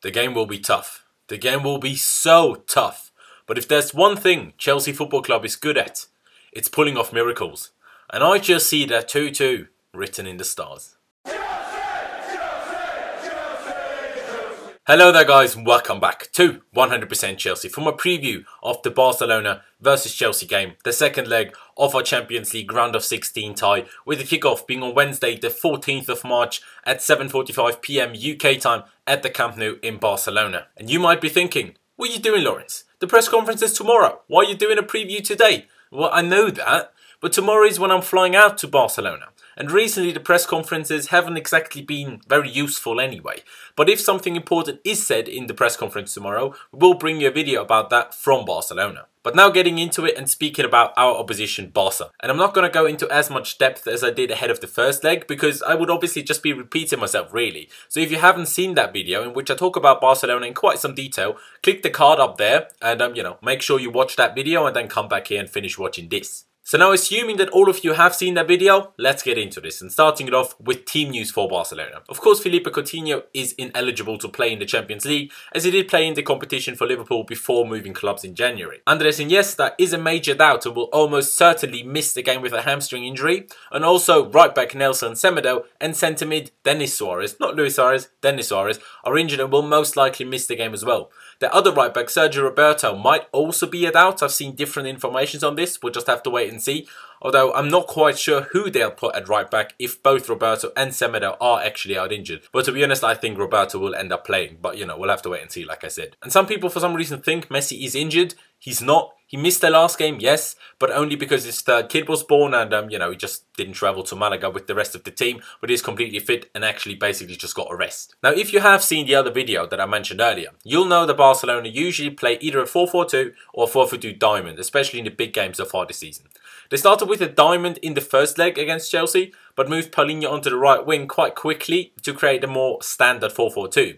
The game will be tough. The game will be so tough. But if there's one thing Chelsea Football Club is good at, it's pulling off miracles. And I just see that 2-2 written in the stars. Hello there guys, and welcome back to 100% Chelsea from a preview of the Barcelona versus Chelsea game, the second leg of our Champions League round of 16 tie, with the kickoff being on Wednesday the 14th of March at 7:45 PM UK time at the Camp Nou in Barcelona. And you might be thinking, what are you doing, Lawrence? The press conference is tomorrow. Why are you doing a preview today? Well, I know that, but tomorrow is when I'm flying out to Barcelona. And recently the press conferences haven't exactly been very useful anyway. But if something important is said in the press conference tomorrow, we'll bring you a video about that from Barcelona. But now getting into it and speaking about our opposition Barca. And I'm not going to go into as much depth as I did ahead of the first leg, because I would obviously just be repeating myself really. So if you haven't seen that video in which I talk about Barcelona in quite some detail, click the card up there and make sure you watch that video and then come back here and finish watching this. So now, assuming that all of you have seen that video, let's get into this, and starting it off with team news for Barcelona. Of course, Philippe Coutinho is ineligible to play in the Champions League, as he did play in the competition for Liverpool before moving clubs in January. Andres Iniesta is a major doubt and will almost certainly miss the game with a hamstring injury, and also right back Nelson Semedo and centre mid Denis Suarez, not Luis Suarez, Denis Suarez, are injured and will most likely miss the game as well. The other right back, Sergio Roberto, might also be a doubt. I've seen different informations on this, we'll just have to wait and see. Although I'm not quite sure who they'll put at right back if both Roberto and Semedo are actually out injured. But to be honest, I think Roberto will end up playing. But we'll have to wait and see, like I said. And some people for some reason think Messi is injured. He's not. He missed the last game, yes, but only because his third kid was born and, he just didn't travel to Malaga with the rest of the team, but he's completely fit and actually basically just got a rest. Now, if you have seen the other video that I mentioned earlier, you'll know that Barcelona usually play either a 4-4-2 or a 4-4-2 diamond, especially in the big games so far this season. They started with a diamond in the first leg against Chelsea, but moved Paulinho onto the right wing quite quickly to create a more standard 4-4-2.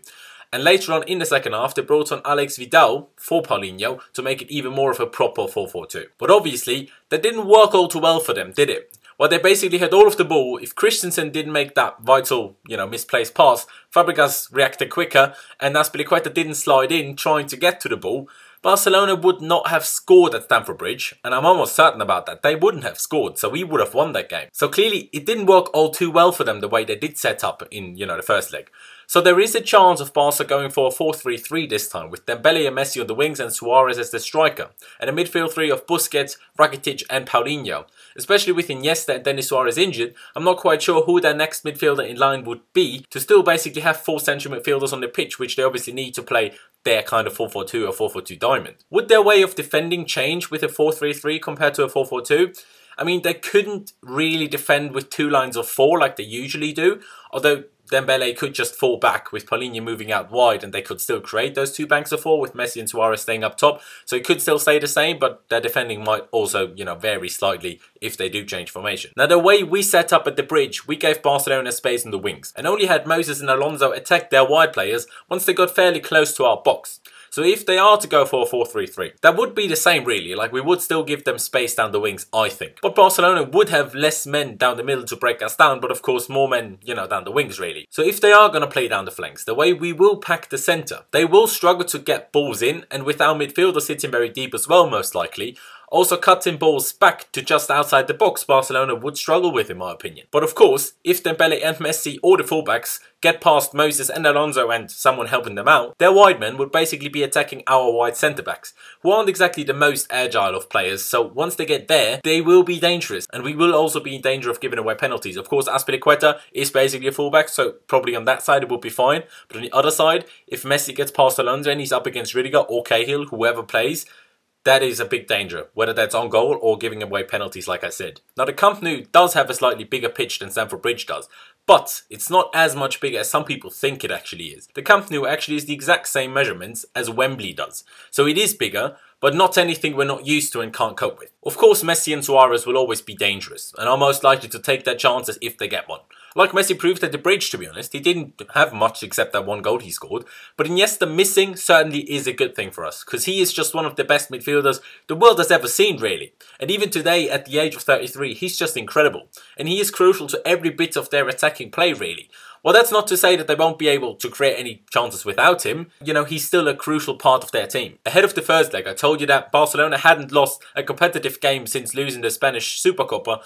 And later on in the second half, they brought on Alex Vidal for Paulinho to make it even more of a proper 4-4-2. But obviously, that didn't work all too well for them, did it? Well, they basically had all of the ball. If Christensen didn't make that vital, misplaced pass, Fabregas reacted quicker, and Azpilicueta didn't slide in trying to get to the ball, Barcelona would not have scored at Stamford Bridge, and I'm almost certain about that. They wouldn't have scored, so we would have won that game. So clearly, it didn't work all too well for them the way they did set up in, the first leg. So there is a chance of Barca going for a 4-3-3 this time, with Dembele and Messi on the wings and Suarez as the striker, and a midfield three of Busquets, Rakitic and Paulinho. Especially with Iniesta and Denis Suarez injured, I'm not quite sure who their next midfielder in line would be to still basically have four central midfielders on the pitch, which they obviously need to play their kind of 4-4-2 or 4-4-2 diamond. Would their way of defending change with a 4-3-3 compared to a 4-4-2? I mean, they couldn't really defend with two lines of four like they usually do, although Dembele could just fall back with Paulinho moving out wide and they could still create those two banks of four with Messi and Suarez staying up top. So it could still stay the same, but their defending might also, vary slightly if they do change formation. Now, the way we set up at the bridge, we gave Barcelona space in the wings and only had Moses and Alonso attack their wide players once they got fairly close to our box. So if they are to go for a 4-3-3, that would be the same really, like we would still give them space down the wings, I think. But Barcelona would have less men down the middle to break us down, but of course more men, down the wings really. So if they are going to play down the flanks, the way we will pack the centre, they will struggle to get balls in, and with our midfielder sitting very deep as well most likely, also cutting balls back to just outside the box, Barcelona would struggle with, in my opinion. But of course, if Dembele and Messi or the fullbacks get past Moses and Alonso and someone helping them out, their wide men would basically be attacking our wide centre-backs, who aren't exactly the most agile of players, so once they get there, they will be dangerous, and we will also be in danger of giving away penalties. Of course, Azpilicueta is basically a fullback, so probably on that side it will be fine, but on the other side, if Messi gets past Alonso and he's up against Rudiger or Cahill, whoever plays, that is a big danger, whether that's on goal or giving away penalties like I said. Now the Camp Nou does have a slightly bigger pitch than Stamford Bridge does, but it's not as much bigger as some people think it actually is. The Camp Nou actually is the exact same measurements as Wembley does, so it is bigger, but not anything we're not used to and can't cope with. Of course, Messi and Suarez will always be dangerous, and are most likely to take their chances if they get one. Like Messi proved at the bridge, to be honest. He didn't have much except that one goal he scored. But Iniesta missing certainly is a good thing for us, because he is just one of the best midfielders the world has ever seen, really. And even today, at the age of 33, he's just incredible. And he is crucial to every bit of their attacking play, really. Well, that's not to say that they won't be able to create any chances without him. You know, he's still a crucial part of their team. Ahead of the first leg, I told you that Barcelona hadn't lost a competitive game since losing the Spanish Supercopa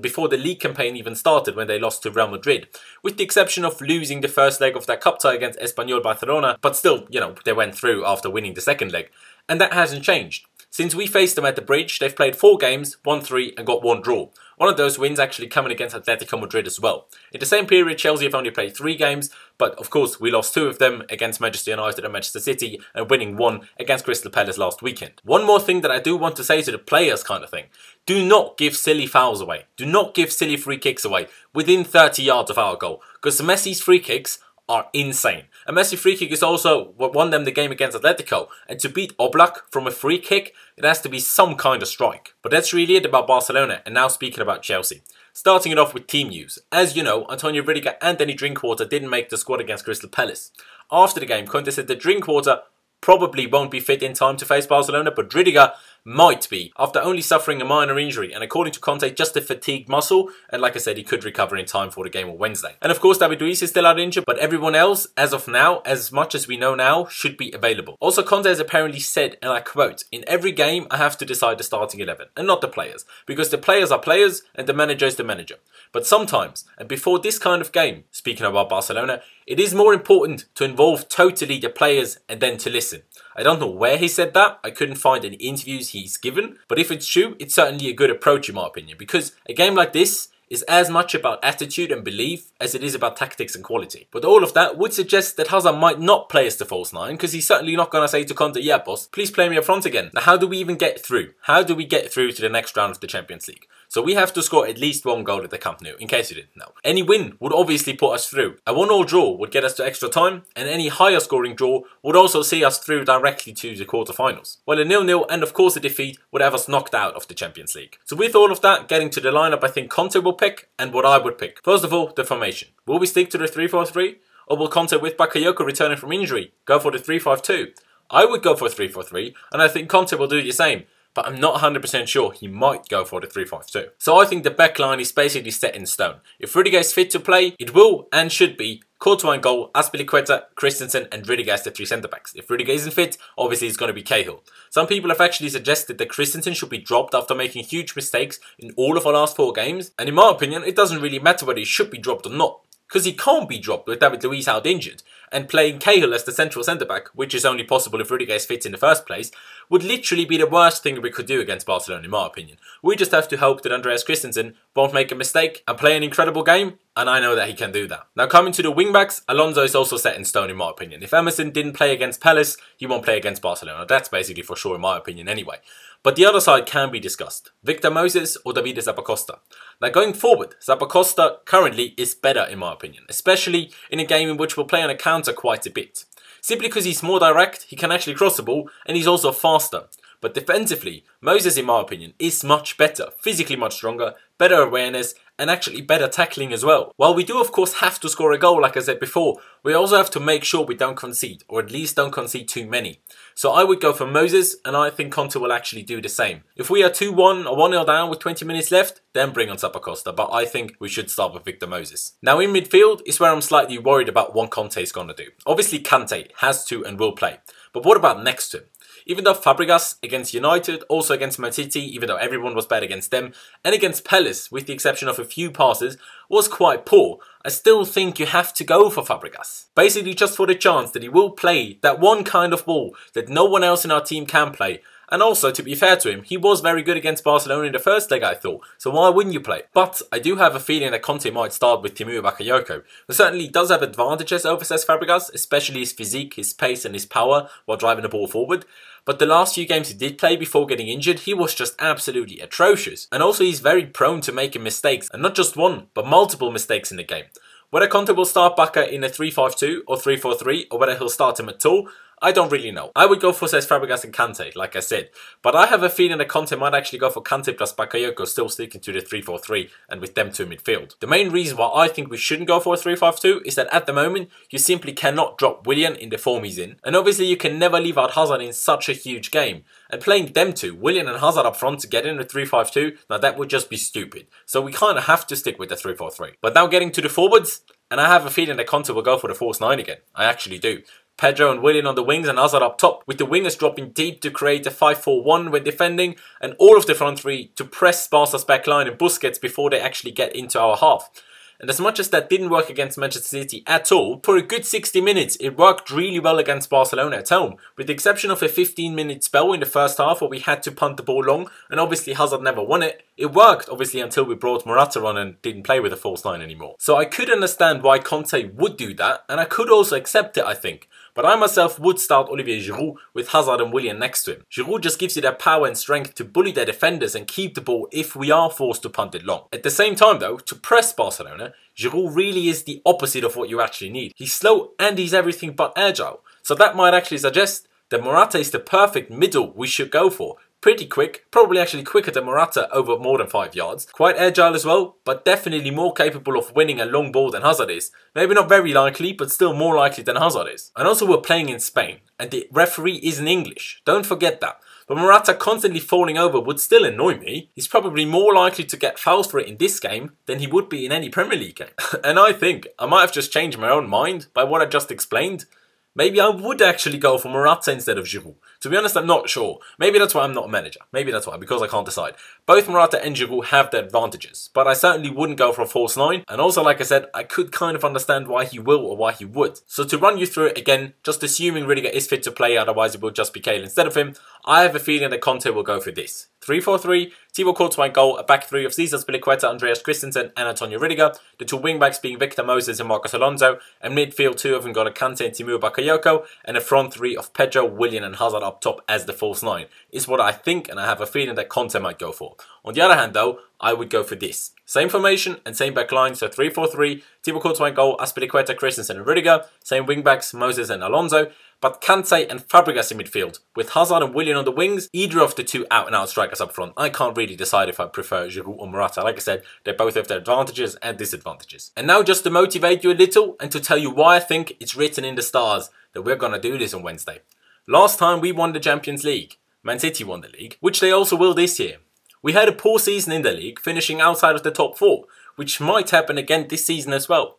before the league campaign even started, when they lost to Real Madrid. With the exception of losing the first leg of that cup tie against Espanyol Barcelona, but still, you know, they went through after winning the second leg. And that hasn't changed. Since we faced them at the bridge, they've played 4 games, won 3 and got 1 draw. One of those wins actually coming against Atletico Madrid as well. In the same period, Chelsea have only played 3 games, but of course we lost 2 of them against Manchester United and Manchester City, and winning 1 against Crystal Palace last weekend. One more thing that I do want to say to the players kind of thing. Do not give silly fouls away. Do not give silly free kicks away within 30 yards of our goal, because Messi's free kicks are insane. A Messi free kick is also what won them the game against Atletico, and to beat Oblak from a free kick, it has to be some kind of strike. But that's really it about Barcelona, and now speaking about Chelsea. Starting it off with team news. As you know, Antonio Rudiger and Danny Drinkwater didn't make the squad against Crystal Palace. After the game, Conte said that Drinkwater probably won't be fit in time to face Barcelona, but Rudiger might be, after only suffering a minor injury, and according to Conte, just a fatigued muscle, and like I said, he could recover in time for the game on Wednesday. And of course, David Luiz is still out injured, but everyone else, as of now, as much as we know now, should be available. Also, Conte has apparently said, and I quote, "In every game, I have to decide the starting 11, and not the players, because the players are players, and the manager is the manager. But sometimes, and before this kind of game," speaking about Barcelona, "it is more important to involve totally the players and then to listen." I don't know where he said that, I couldn't find any interviews he's given, but if it's true, it's certainly a good approach in my opinion, because a game like this is as much about attitude and belief as it is about tactics and quality. But all of that would suggest that Hazard might not play as the false 9, because he's certainly not going to say to Conte, "Yeah boss, please play me up front again." Now how do we even get through? How do we get through to the next round of the Champions League? So we have to score at least 1 goal at the Camp Nou, in case you didn't know. Any win would obviously put us through. A 1-1 draw would get us to extra time, and any higher scoring draw would also see us through directly to the quarterfinals. While a 0-0 and of course a defeat would have us knocked out of the Champions League. So with all of that, getting to the lineup I think Conte will pick, and what I would pick. First of all, the formation. Will we stick to the 3-4-3? Or will Conte, with Bakayoko returning from injury, go for the 3-5-2? I would go for a 3-4-3, and I think Conte will do the same. But I'm not 100% sure he might go for the 3-5-2. So I think the back line is basically set in stone. If Rudiger is fit to play, it will and should be Courtois in goal, Azpilicueta, Christensen and Rudiger as the 3 centre-backs. If Rudiger isn't fit, obviously it's going to be Cahill. Some people have actually suggested that Christensen should be dropped after making huge mistakes in all of our last 4 games. And in my opinion, it doesn't really matter whether he should be dropped or not, because he can't be dropped with David Luiz out injured, and playing Cahill as the central centre-back, which is only possible if Rudiger is fit in the first place, would literally be the worst thing we could do against Barcelona in my opinion. We just have to hope that Andreas Christensen won't make a mistake and play an incredible game, and I know that he can do that. Now coming to the wing-backs, Alonso is also set in stone in my opinion. If Emerson didn't play against Palace, he won't play against Barcelona. That's basically for sure in my opinion anyway. But the other side can be discussed. Victor Moses or David Zappacosta. Now going forward, Zappacosta currently is better in my opinion, especially in a game in which we'll play on a counter quite a bit. Simply because he's more direct, he can actually cross the ball, and he's also faster. But defensively, Moses in my opinion is much better, physically much stronger, better awareness, and actually better tackling as well. While we do of course have to score a goal like I said before, we also have to make sure we don't concede, or at least don't concede too many. So I would go for Moses, and I think Conte will actually do the same. If we are 2-1 or 1-0 down with 20 minutes left, then bring on Zappacosta, but I think we should start with Victor Moses. Now in midfield is where I'm slightly worried about what Conte is going to do. Obviously Kante has to and will play, but what about next to him? Even though Fabregas against United, also against Man City, even though everyone was bad against them, and against Palace, with the exception of a few passes, was quite poor, I still think you have to go for Fabregas. Basically just for the chance that he will play that one kind of ball that no one else in our team can play. And also, to be fair to him, he was very good against Barcelona in the first leg, I thought. So why wouldn't you play? But I do have a feeling that Conte might start with Timur Bakayoko, who certainly does have advantages over Cesc Fabregas, especially his physique, his pace and his power while driving the ball forward. But the last few games he did play before getting injured, he was just absolutely atrocious. And also he's very prone to making mistakes, and not just one, but multiple mistakes in the game. Whether Conte will start Baka in a 3-5-2 or 3-4-3, or whether he'll start him at all, I don't really know. I would go for Cesc Fabregas and Conte, like I said. But I have a feeling that Conte might actually go for Conte plus Bakayoko, still sticking to the 3-4-3 and with them two midfield. The main reason why I think we shouldn't go for a 3-5-2 is that at the moment, you simply cannot drop Willian in the form he's in. And obviously you can never leave out Hazard in such a huge game. And playing them two, Willian and Hazard up front to get in a 3-5-2, now that would just be stupid. So we kind of have to stick with the 3-4-3. But now getting to the forwards, and I have a feeling that Conte will go for the false 9 again. I actually do. Pedro and Willian on the wings and Hazard up top, with the wingers dropping deep to create a 5-4-1 when defending, and all of the front three to press Barca's back line and Busquets before they actually get into our half. And as much as that didn't work against Manchester City at all, for a good 60 minutes, it worked really well against Barcelona at home. With the exception of a 15-minute spell in the first half where we had to punt the ball long, and obviously Hazard never won it, it worked obviously until we brought Morata on and didn't play with a false 9 anymore. So I could understand why Conte would do that, and I could also accept it, I think. But I myself would start Olivier Giroud with Hazard and Willian next to him. Giroud just gives you that power and strength to bully their defenders and keep the ball if we are forced to punt it long. At the same time though, to press Barcelona, Giroud really is the opposite of what you actually need. He's slow and he's everything but agile. So that might actually suggest that Morata is the perfect middle we should go for. Pretty quick, probably actually quicker than Morata over more than 5 yards. Quite agile as well, but definitely more capable of winning a long ball than Hazard is. Maybe not very likely, but still more likely than Hazard is. And also we're playing in Spain, and the referee isn't English. Don't forget that. But Morata constantly falling over would still annoy me. He's probably more likely to get fouls for it in this game than he would be in any Premier League game. And I think I might have just changed my own mind by what I just explained. Maybe I would actually go for Morata instead of Giroud. To be honest, I'm not sure. Maybe that's why I'm not a manager. Maybe that's why, because I can't decide. Both Morata and Giroud have their advantages, but I certainly wouldn't go for a false 9. And also, like I said, I could kind of understand why he will or why he would. So to run you through it again, just assuming Rudiger is fit to play, otherwise it will just be Kale instead of him, I have a feeling that Conte will go for this. 3-4-3, Thibaut Courtois in goal, a back three of Cesar Spilicueta, Andreas Christensen and Antonio Rudiger, the two wingbacks being Victor Moses and Marcos Alonso, and midfield two of them got a Kante and Timur Bakayoko, and a front three of Pedro, Willian and Hazard up top as the false 9, is what I think, and I have a feeling that Conte might go for. On the other hand though, I would go for this. Same formation and same back line, so 3-4-3, Thibaut Courtois in goal, Azpilicueta, Christensen and Rudiger, same wingbacks, Moses and Alonso, but Kante and Fabregas in midfield, with Hazard and Willian on the wings, either of the two out-and-out strikers up front. I can't really decide if I prefer Giroud or Morata. Like I said, they both have their advantages and disadvantages. And now just to motivate you a little and to tell you why I think it's written in the stars that we're going to do this on Wednesday. Last time we won the Champions League. Man City won the league, which they also will this year. We had a poor season in the league, finishing outside of the top 4, which might happen again this season as well.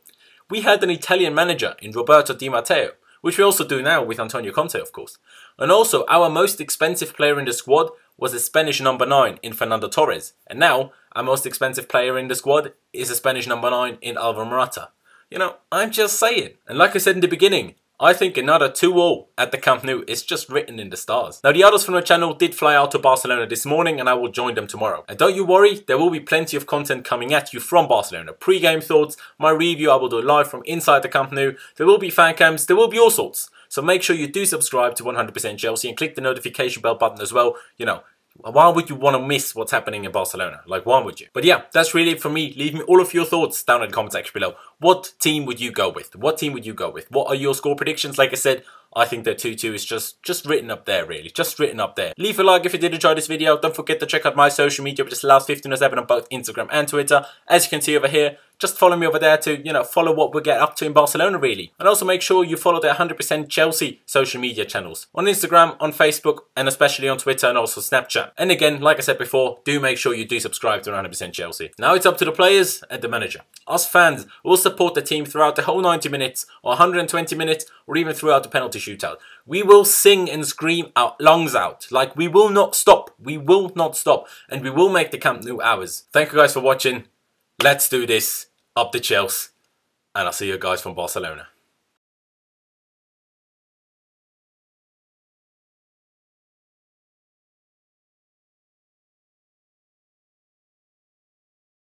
We had an Italian manager in Roberto Di Matteo, which we also do now with Antonio Conte, of course. And also, our most expensive player in the squad was a Spanish number 9 in Fernando Torres. And now, our most expensive player in the squad is a Spanish number 9 in Alvaro Morata. You know, I'm just saying. And like I said in the beginning, I think another 2-2 at the Camp Nou is just written in the stars. Now, the others from the channel did fly out to Barcelona this morning and I will join them tomorrow. And don't you worry, there will be plenty of content coming at you from Barcelona. Pre-game thoughts, my review I will do live from inside the Camp Nou. There will be fan cams, there will be all sorts. So make sure you do subscribe to 100% Chelsea and click the notification bell button as well. You know, why would you want to miss what's happening in Barcelona? Like, why would you? But yeah, that's really it from me. Leave me all of your thoughts down in the comment section below. What team would you go with? What team would you go with? What are your score predictions? Like I said, I think that 2-2 is just written up there, really. Just written up there. Leave a like if you did enjoy this video. Don't forget to check out my social media, which is allows 15/7 on both Instagram and Twitter. As you can see over here, just follow me over there to, you know, follow what we get up to in Barcelona, really. And also make sure you follow the 100% Chelsea social media channels. On Instagram, on Facebook, and especially on Twitter and also Snapchat. And again, like I said before, do make sure you do subscribe to 100% Chelsea. Now it's up to the players and the manager. Us fans will support the team throughout the whole 90 minutes, or 120 minutes, or even throughout the penalty shootout. We will sing and scream our lungs out. Like, we will not stop. We will not stop. And we will make the Camp Nou ours. Thank you guys for watching. Let's do this. Up the Chelsea. And I'll see you guys from Barcelona.